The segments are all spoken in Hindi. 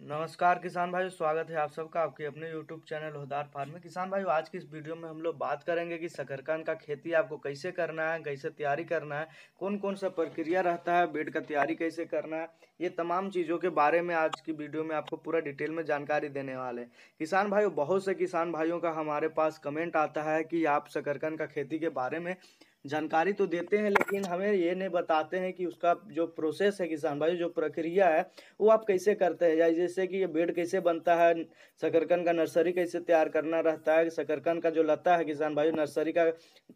नमस्कार किसान भाइयों, स्वागत है आप सबका आपके अपने YouTube चैनल होदार फार्म में। किसान भाइयों, आज की इस वीडियो में हम लोग बात करेंगे कि शकरकंद का खेती आपको कैसे करना है, कैसे तैयारी करना है, कौन कौन सा प्रक्रिया रहता है, बेड का तैयारी कैसे करना है। ये तमाम चीज़ों के बारे में आज की वीडियो में आपको पूरा डिटेल में जानकारी देने वाले हैं। किसान भाइयों, बहुत से किसान भाइयों का हमारे पास कमेंट आता है कि आप शकरकंद का खेती के बारे में जानकारी तो देते हैं, लेकिन हमें ये नहीं बताते हैं कि उसका जो प्रोसेस है किसान भाई, जो प्रक्रिया है वो आप कैसे करते हैं। या जैसे कि ये बेड कैसे बनता है, शकरकंद का नर्सरी कैसे तैयार करना रहता है, शकरकंद का जो लता है किसान भाई नर्सरी का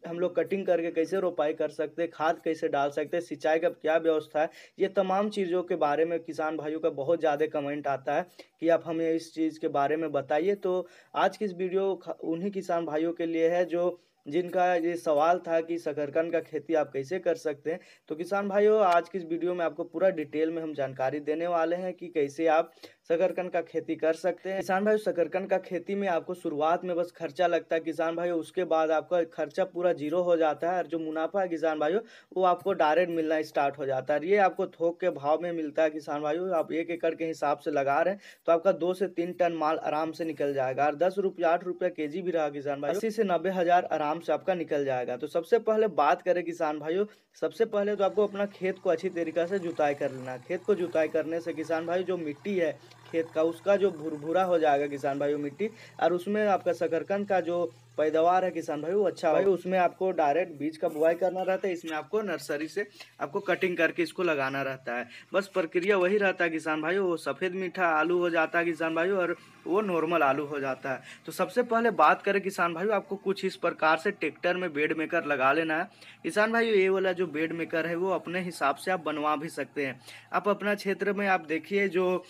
हम लोग कटिंग करके कैसे रोपाई कर सकते हैं, खाद कैसे डाल सकते हैं, सिंचाई का क्या व्यवस्था है। ये तमाम चीज़ों के बारे में किसान भाइयों का बहुत ज़्यादा कमेंट आता है कि आप हमें इस चीज़ के बारे में बताइए। तो आज की इस वीडियो उन्हीं किसान भाइयों के लिए है जो जिनका ये सवाल था कि शकरकंद का खेती आप कैसे कर सकते हैं। तो किसान भाइयों, आज की इस वीडियो में आपको पूरा डिटेल में हम जानकारी देने वाले हैं कि कैसे आप शकरकंद का खेती कर सकते हैं। किसान भाई, शकरकंद का खेती में आपको शुरुआत में बस खर्चा लगता है किसान भाइयों, उसके बाद आपका खर्चा पूरा जीरो हो जाता है और जो मुनाफा है किसान भाइयों वो आपको डायरेक्ट मिलना स्टार्ट हो जाता है। ये आपको थोक के भाव में मिलता है किसान भाइयों। आप 1 एकड़ के हिसाब से लगा रहे हैं तो आपका 2 से 3 टन माल आराम से निकल जाएगा। और 10 रुपया 8 रुपया केजी भी रहा किसान भाई, 80 से 90 हजार आराम से आपका निकल जाएगा। तो सबसे पहले बात करें किसान भाइयों, सबसे पहले तो आपको अपना खेत को अच्छी तरीके से जुताई कर लेना है। खेत को जुताई करने से किसान भाई जो मिट्टी है खेत का, उसका जो भुरभुरा हो जाएगा किसान भाई मिट्टी, और उसमें आपका शकरकंद का जो पैदावार है किसान भाई वो अच्छा भाई, उसमें आपको डायरेक्ट बीज का बुआई करना रहता है। इसमें आपको नर्सरी से आपको कटिंग करके इसको लगाना रहता है। बस प्रक्रिया वही रहता है किसान भाई, वो सफ़ेद मीठा आलू हो जाता है किसान भाई, और वो नॉर्मल आलू हो जाता है। तो सबसे पहले बात करें किसान भाई, आपको कुछ इस प्रकार से ट्रैक्टर में बेड मेकर लगा लेना है। किसान भाई, ये वाला जो बेड मेकर है वो अपने हिसाब से आप बनवा भी सकते हैं। आप अपना क्षेत्र में आप देखिए, जो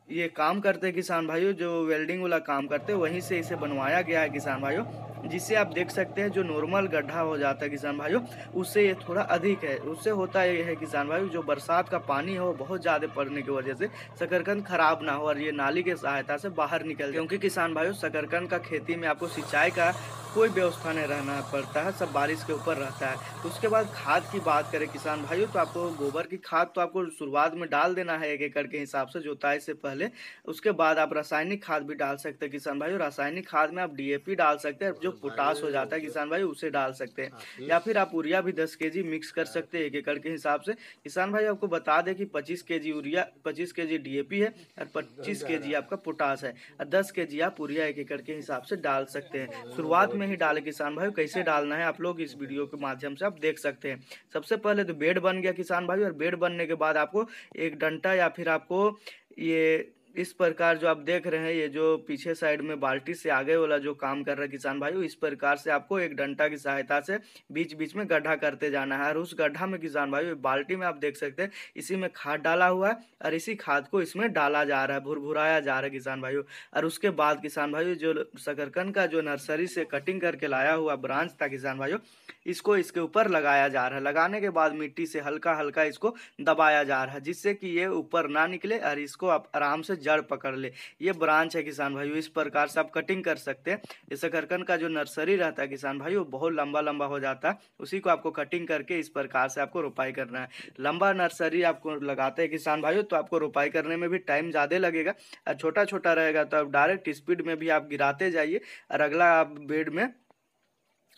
ये काम करते हैं किसान भाइयों, जो वेल्डिंग वाला काम करते हैं, वहीं से इसे बनवाया गया है किसान भाइयों। जिससे आप देख सकते हैं जो नॉर्मल गड्ढा हो जाता है किसान भाइयों, उससे ये थोड़ा अधिक है। उससे होता ये है किसान भाइयों, जो बरसात का पानी हो बहुत ज़्यादा पड़ने की वजह से शकरकंद खराब ना हो और ये नाली के सहायता से बाहर निकल जाए। क्योंकि किसान भाइयों, शकरकंद का खेती में आपको सिंचाई का कोई व्यवस्था नहीं रहना पड़ता है, सब बारिश के ऊपर रहता है। तो उसके बाद खाद की बात करें किसान भाइयों, तो आपको गोबर की खाद तो आपको शुरुआत में डाल देना है 1 एकड़ के हिसाब से जुताई से पहले। उसके बाद आप रासायनिक खाद भी डाल सकते हैं किसान भाइयों। रासायनिक खाद में आप डीएपी डाल सकते हैं, जो पोटास हो जाता है किसान भाई उसे डाल सकते हैं। या फिर आप यूरिया भी 10 kg मिक्स कर सकते हैं 1 एकड़ के हिसाब से। किसान भाई, आपको बता दें कि 25 kg यूरिया, 25 kg डीएपी है और 25 kg आपका पोटास है, और 10 kg आप यूरिया 1 एकड़ के हिसाब से डाल सकते हैं। शुरुआत में ही डाले किसान भाई, कैसे डालना है आप लोग इस वीडियो के माध्यम से आप देख सकते हैं। सबसे पहले तो बेड बन गया किसान भाई, और बेड बनने के बाद आपको एक डंटा या फिर आपको ये इस प्रकार जो आप देख रहे हैं, ये जो पीछे साइड में बाल्टी से आगे वाला जो काम कर रहा है किसान भाइयों, इस प्रकार से आपको एक डंटा की सहायता से बीच बीच में गड्ढा करते जाना है। और उस गड्ढा में किसान भाइयों, बाल्टी में आप देख सकते हैं इसी में खाद डाला हुआ है, और इसी खाद को इसमें डाला जा रहा है, भुरभुराया जा रहा है किसान भाइयों। और उसके बाद किसान भाइयों, जो शकरकंद का जो नर्सरी से कटिंग करके लाया हुआ ब्रांच था किसान भाइयों, इसको इसके ऊपर लगाया जा रहा है। लगाने के बाद मिट्टी से हल्का हल्का इसको दबाया जा रहा है, जिससे कि ये ऊपर ना निकले और इसको आप आराम से जड़ पकड़ ले। ये ब्रांच है किसान भाइयों, इस प्रकार से आप कटिंग कर सकते हैं। ये शकरकंद का जो नर्सरी रहता है किसान भाइयों, बहुत लंबा लंबा हो जाता है, उसी को आपको कटिंग करके इस प्रकार से आपको रोपाई करना है। लंबा नर्सरी आपको लगाते हैं किसान भाइयों, तो आपको रोपाई करने में भी टाइम ज़्यादा लगेगा। और छोटा छोटा रहेगा तो आप डायरेक्ट स्पीड में भी आप गिराते जाइए, और अगला आप बेड में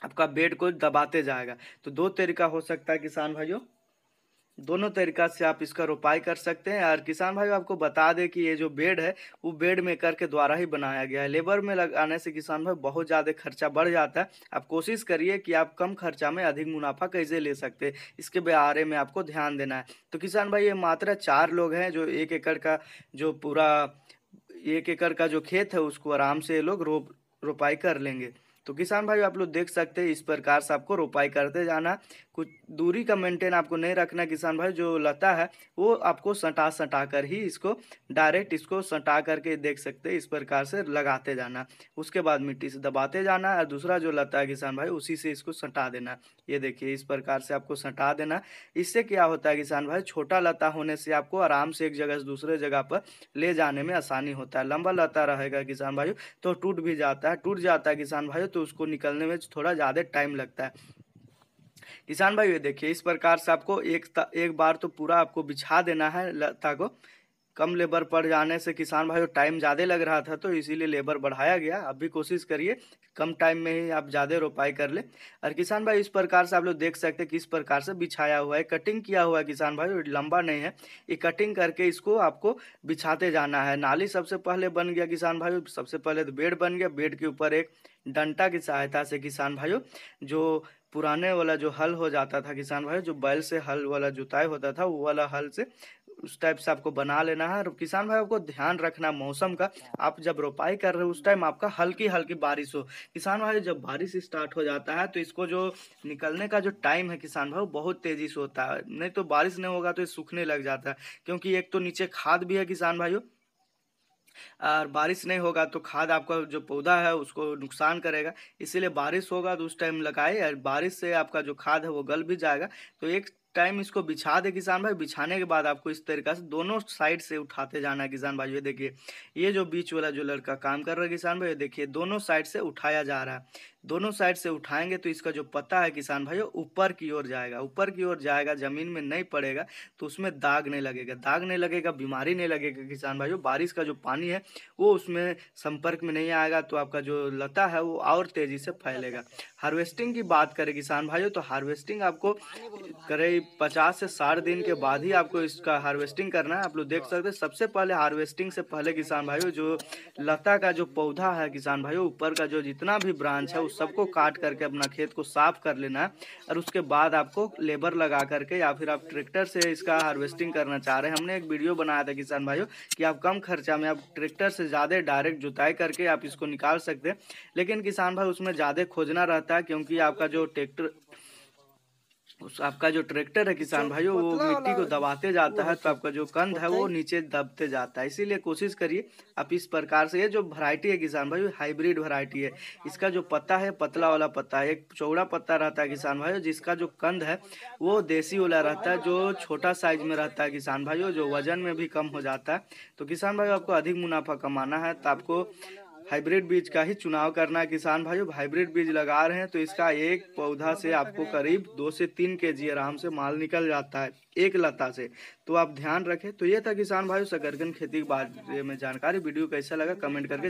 आपका बेड को दबाते जाएगा। तो दो तरीका हो सकता है किसान भाइयों, दोनों तरीका से आप इसका रोपाई कर सकते हैं। और किसान भाई, आपको बता दें कि ये जो बेड है वो बेड मेकर के द्वारा ही बनाया गया है। लेबर में लगाने से किसान भाई बहुत ज़्यादा खर्चा बढ़ जाता है। आप कोशिश करिए कि आप कम खर्चा में अधिक मुनाफा कैसे ले सकते हैं, इसके बारे में आपको ध्यान देना है। तो किसान भाई, ये मात्र 4 लोग हैं जो 1 एकड़ का जो पूरा 1 एकड़ का जो खेत है उसको आराम से ये लोग रोपाई कर लेंगे। तो किसान भाई, आप लोग देख सकते हैं इस प्रकार से आपको रोपाई करते जाना। कुछ दूरी का मेंटेन आपको नहीं रखना किसान भाई। जो लता है वो आपको सटा सटा कर ही इसको डायरेक्ट इसको सटा करके देख सकते हैं, इस प्रकार से लगाते जाना। उसके बाद मिट्टी से दबाते जाना, और दूसरा जो लता है किसान भाई उसी से इसको सटा देना। ये देखिए, इस प्रकार से आपको सटा देना। इससे क्या होता है किसान भाई, छोटा लता होने से आपको आराम से एक जगह से दूसरे जगह पर ले जाने में आसानी होता है। लंबा लता रहेगा किसान भाई तो टूट भी जाता है, टूट जाता है किसान भाई, तो उसको निकलने में थोड़ा ज़्यादा टाइम लगता है। किसान भाई, ये देखिए, इस प्रकार से आपको एक बार तो पूरा आपको बिछा देना है लता को। कम लेबर पड़ जाने से किसान भाइयों टाइम ज़्यादा लग रहा था, तो इसीलिए लेबर बढ़ाया गया। अब भी कोशिश करिए कम टाइम में ही आप ज़्यादा रोपाई कर ले। और किसान भाई इस प्रकार से आप लोग देख सकते हैं किस प्रकार से बिछाया हुआ है, कटिंग किया हुआ है किसान भाई, लंबा नहीं है। ये कटिंग करके इसको आपको बिछाते जाना है। नाली सबसे पहले बन गया किसान भाई, सबसे पहले तो बेड बन गया। बेड के ऊपर एक डंटा की सहायता से किसान भाइयों, जो पुराने वाला जो हल हो जाता था किसान भाई, जो बैल से हल वाला जुताई होता था, वो वाला हल से उस टाइप से आपको बना लेना है। और किसान भाई आपको ध्यान रखना मौसम का, आप जब रोपाई कर रहे हो उस टाइम आपका हल्की हल्की बारिश हो। किसान भाई जब बारिश स्टार्ट हो जाता है तो इसको जो निकलने का जो टाइम है किसान भाई, वो बहुत तेजी से होता है। नहीं तो बारिश नहीं होगा तो ये सूखने लग जाता है, क्योंकि एक तो नीचे खाद भी है किसान भाइयों, और बारिश नहीं होगा तो खाद आपका जो पौधा है उसको नुकसान करेगा। इसीलिए बारिश होगा तो उस टाइम लगाए, और बारिश से आपका जो खाद है वो गल भी जाएगा। तो एक टाइम इसको बिछा दे किसान भाई। बिछाने के बाद आपको इस तरीका से दोनों साइड से उठाते जाना है किसान भाई। ये देखिए, ये जो बीच वाला जो लड़का काम कर रहा है किसान भाई, ये देखिए दोनों साइड से उठाया जा रहा है। दोनों साइड से उठाएंगे तो इसका जो पत्ता है किसान भाई ऊपर की ओर जाएगा, ऊपर की ओर जाएगा, जमीन में नहीं पड़ेगा। तो उसमें दाग नहीं लगेगा, दाग नहीं लगेगा, बीमारी नहीं लगेगा किसान भाइयों। बारिश का जो पानी है वो उसमें संपर्क में नहीं आएगा, तो आपका जो लता है वो और तेजी से फैलेगा। हार्वेस्टिंग की बात करें किसान भाइयों, तो हार्वेस्टिंग आपको करीब 50 से 60 दिन के बाद ही आपको इसका हार्वेस्टिंग करना है। आप लोग देख सकते हैं सबसे पहले हार्वेस्टिंग से पहले किसान भाइयों, जो लता का जो पौधा है किसान भाइयों, ऊपर का जो जितना भी ब्रांच है उस सबको काट करके अपना खेत को साफ कर लेना है। और उसके बाद आपको लेबर लगा करके या फिर आप ट्रैक्टर से इसका हार्वेस्टिंग करना चाह रहे हैं, हमने एक वीडियो बनाया था किसान भाइयों कि आप कम खर्चा में आप ट्रैक्टर से ज़्यादा डायरेक्ट जुताई करके आप इसको निकाल सकते हैं। लेकिन किसान भाई उसमें ज़्यादा खोजना रहता है, क्योंकि आपका जो ट्रैक्टर उस आपका जो ट्रैक्टर है किसान भाइयों वो मिट्टी को दबाते जाता है, तो आपका जो कंद है वो नीचे दबते जाता है। इसीलिए कोशिश करिए आप इस प्रकार से। ये जो वैरायटी है किसान भाई हाइब्रिड वैरायटी है। इसका जो पत्ता है पतला वाला पत्ता है, एक चौड़ा पत्ता रहता है किसान भाइयों, जिसका जो कंद है वो देसी वाला रहता है, जो छोटा साइज में रहता है किसान भाइयों, जो वजन में भी कम हो जाता है। तो किसान भाइयों आपको अधिक मुनाफा कमाना है तो आपको हाइब्रिड बीज का ही चुनाव करना है किसान भाइयों। हाइब्रिड बीज लगा रहे हैं तो इसका एक पौधा से आपको करीब 2 से 3 kg आराम से माल निकल जाता है एक लता से। तो आप ध्यान रखें। तो ये था किसान भाइयों शकरकंद खेती के बारे में जानकारी। वीडियो कैसा लगा कमेंट करके